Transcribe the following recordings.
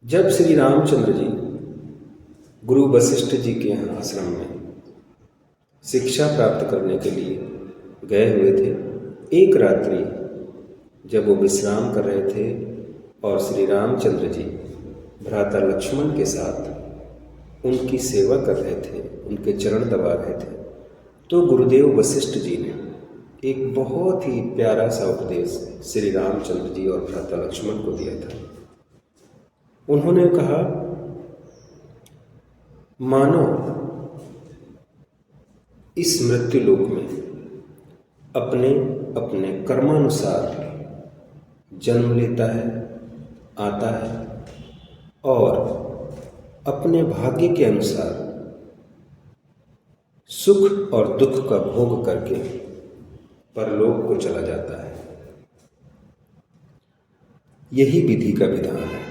जब श्री रामचंद्र जी गुरु वशिष्ठ जी के यहाँ आश्रम में शिक्षा प्राप्त करने के लिए गए हुए थे, एक रात्रि जब वो विश्राम कर रहे थे और श्री रामचंद्र जी भ्राता लक्ष्मण के साथ उनकी सेवा कर रहे थे, उनके चरण दबा रहे थे, तो गुरुदेव वशिष्ठ जी ने एक बहुत ही प्यारा सा उपदेश श्री रामचंद्र जी और भ्राता लक्ष्मण को दिया था। उन्होंने कहा, मानो इस मृत्यु लोक में अपने अपने कर्मानुसार जन्म लेता है, आता है और अपने भाग्य के अनुसार सुख और दुख का भोग करके परलोक को चला जाता है। यही विधि का विधान है।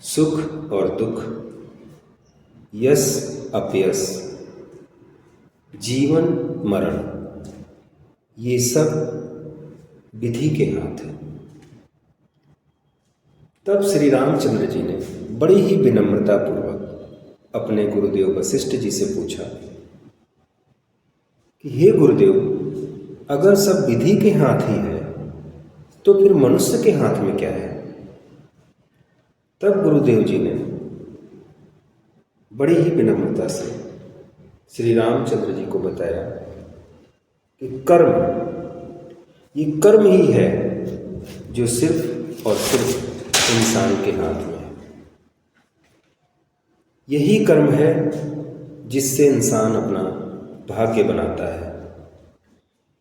सुख और दुख, यश अपयश, जीवन मरण, ये सब विधि के हाथ है। तब श्री रामचंद्र जी ने बड़ी ही विनम्रता पूर्वक अपने गुरुदेव वशिष्ठ जी से पूछा कि हे गुरुदेव, अगर सब विधि के हाथ ही है तो फिर मनुष्य के हाथ में क्या है? तब गुरुदेव जी ने बड़ी ही विनम्रता से श्री रामचंद्र जी को बताया कि ये कर्म ही है जो सिर्फ और सिर्फ इंसान के हाथ में है। यही कर्म है जिससे इंसान अपना भाग्य बनाता है।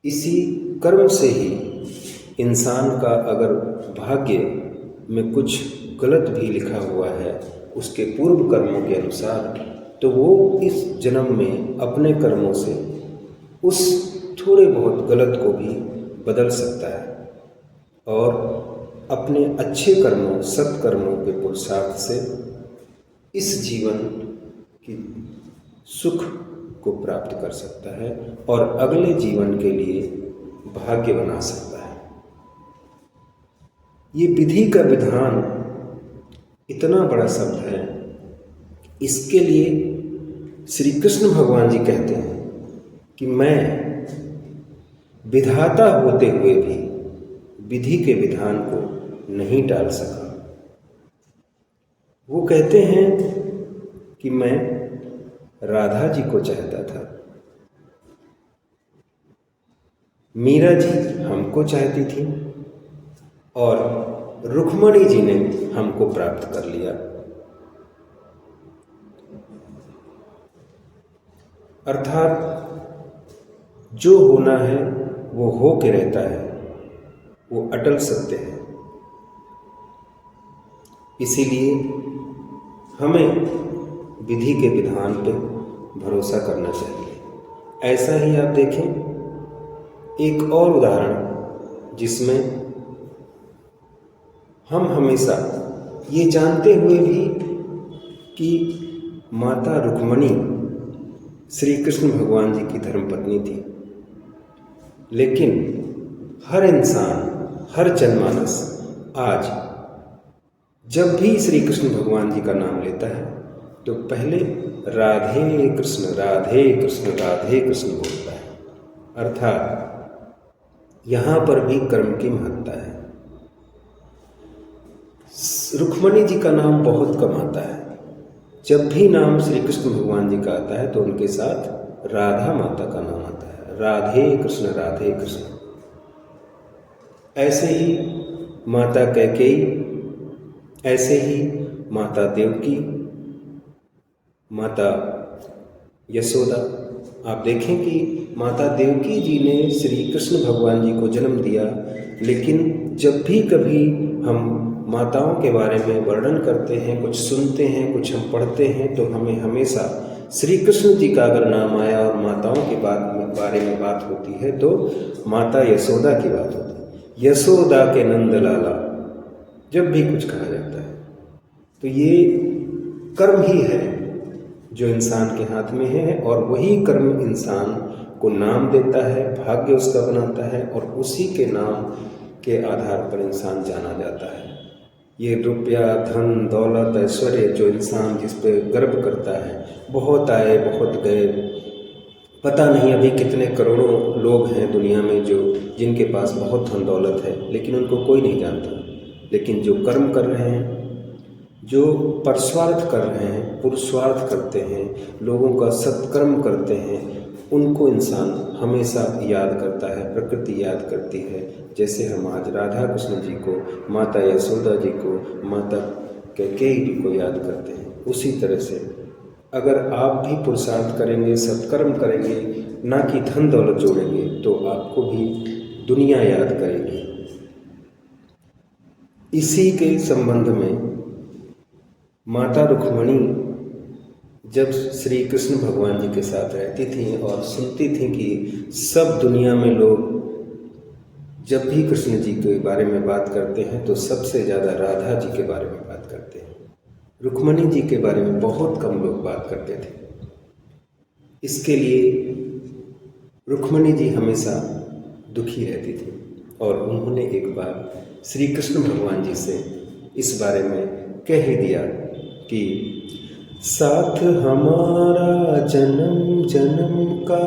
इसी कर्म से ही इंसान का अगर भाग्य में कुछ गलत भी लिखा हुआ है उसके पूर्व कर्मों के अनुसार, तो वो इस जन्म में अपने कर्मों से उस थोड़े बहुत गलत को भी बदल सकता है और अपने अच्छे कर्मों, सत्कर्मों के पुरुषार्थ से इस जीवन की सुख को प्राप्त कर सकता है और अगले जीवन के लिए भाग्य बना सकता है। ये विधि का विधान इतना बड़ा शब्द है, इसके लिए श्री कृष्ण भगवान जी कहते हैं कि मैं विधाता होते हुए भी विधि के विधान को नहीं टाल सका। वो कहते हैं कि मैं राधा जी को चाहता था, मीरा जी हमको चाहती थी और रुक्मणी जी ने हमको प्राप्त कर लिया। अर्थात जो होना है वो हो के रहता है, वो अटल सत्य है। इसीलिए हमें विधि के विधान पे भरोसा करना चाहिए। ऐसा ही आप देखें एक और उदाहरण जिसमें हम हमेशा ये जानते हुए भी कि माता रुक्मणी श्री कृष्ण भगवान जी की धर्मपत्नी थी, लेकिन हर इंसान, हर जनमानस आज जब भी श्री कृष्ण भगवान जी का नाम लेता है तो पहले राधे कृष्ण राधे कृष्ण राधे कृष्ण बोलता है। अर्थात यहाँ पर भी कर्म की महत्ता है। रुक्मणी जी का नाम बहुत कम आता है। जब भी नाम श्री कृष्ण भगवान जी का आता है तो उनके साथ राधा माता का नाम आता है, राधे कृष्ण राधे कृष्ण। ऐसे ही माता कैकेयी, ऐसे ही माता देवकी, माता यशोदा। आप देखें कि माता देवकी जी ने श्री कृष्ण भगवान जी को जन्म दिया, लेकिन जब भी कभी हम माताओं के बारे में वर्णन करते हैं, कुछ सुनते हैं, कुछ हम पढ़ते हैं, तो हमें हमेशा श्री कृष्ण जी का अगर नाम आया और माताओं के बारे में बात होती है तो माता यशोदा की बात होती है। यशोदा के नंद लाला जब भी कुछ कहा जाता है तो ये कर्म ही है जो इंसान के हाथ में है और वही कर्म इंसान को नाम देता है, भाग्य उसका बनाता है और उसी के नाम के आधार पर इंसान जाना जाता है। ये रुपया, धन, दौलत, ऐश्वर्य जो इंसान जिस पे गर्व करता है, बहुत आए बहुत गए, पता नहीं अभी कितने करोड़ों लोग हैं दुनिया में जिनके पास बहुत धन दौलत है, लेकिन उनको कोई नहीं जानता। लेकिन जो कर्म कर रहे हैं, जो परस्वार्थ कर रहे हैं, पुरुषार्थ करते हैं, लोगों का सत्कर्म करते हैं, उनको इंसान हमेशा याद करता है, प्रकृति याद करती है। जैसे हम आज राधा कृष्ण जी को, माता यशोदा जी को, माता कैकेयी जी को याद करते हैं, उसी तरह से अगर आप भी पुरुषार्थ करेंगे, सत्कर्म करेंगे, ना कि धन दौलत जोड़ेंगे, तो आपको भी दुनिया याद करेगी। इसी के संबंध में माता रुक्मणी जब श्री कृष्ण भगवान जी के साथ रहती थी और सुनती थी कि सब दुनिया में लोग जब भी कृष्ण जी के बारे में बात करते हैं तो सबसे ज़्यादा राधा जी के बारे में बात करते हैं, रुक्मणी जी के बारे में बहुत कम लोग बात करते थे। इसके लिए रुक्मणी जी हमेशा दुखी रहती थी और उन्होंने एक बार श्री कृष्ण भगवान जी से इस बारे में कह ही दिया कि साथ हमारा जन्म जन्म का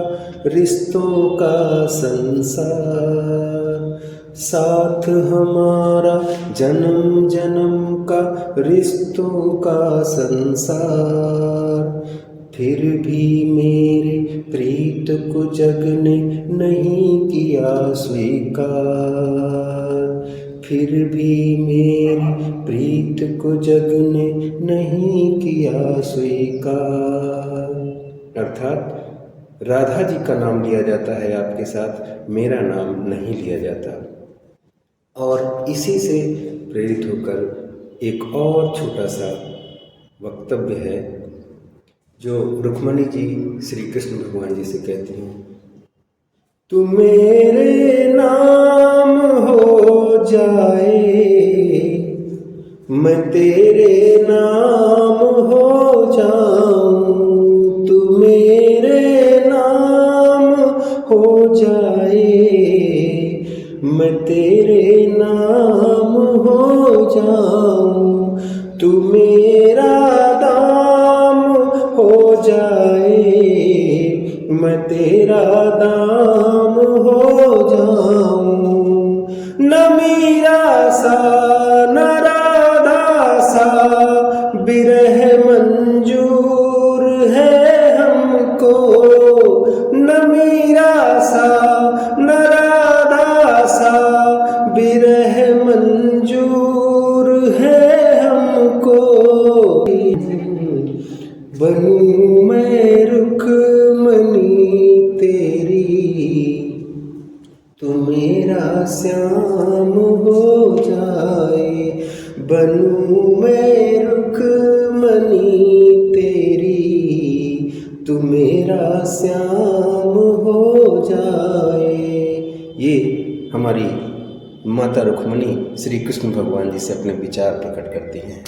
रिश्तों का संसार, साथ हमारा जन्म जन्म का रिश्तों का संसार, फिर भी मेरे प्रीत को जग ने नहीं किया स्वीकार, फिर भी मेरी प्रीत को जग ने नहीं किया स्वीकार। अर्थात राधा जी का नाम लिया जाता है आपके साथ, मेरा नाम नहीं लिया जाता। और इसी से प्रेरित होकर एक और छोटा सा वक्तव्य है जो रुक्मणी जी श्री कृष्ण भगवान जी से कहती हैं, तू मेरे नाम हो जाए, मैं तेरे नाम हो जाऊं, तू मेरे नाम हो जाए, मैं तेरे नाम हो जाऊं, तू मेरा दाम हो जाए, मैं तेरा दाम हो जाऊं। न मीरा सा न राधा सा बिरह मंजूर है हमको, न मीरा सा न राधा सा बिरह मंजूर है हमको, बनूं मैं रुक्मणी तेरी, तू मेरा श्याम हो जाए, बनूं मैं रुक्मणी तेरी, तू मेरा श्याम हो जाए। ये हमारी माता रुक्मणी श्री कृष्ण भगवान जी से अपने विचार प्रकट करती हैं।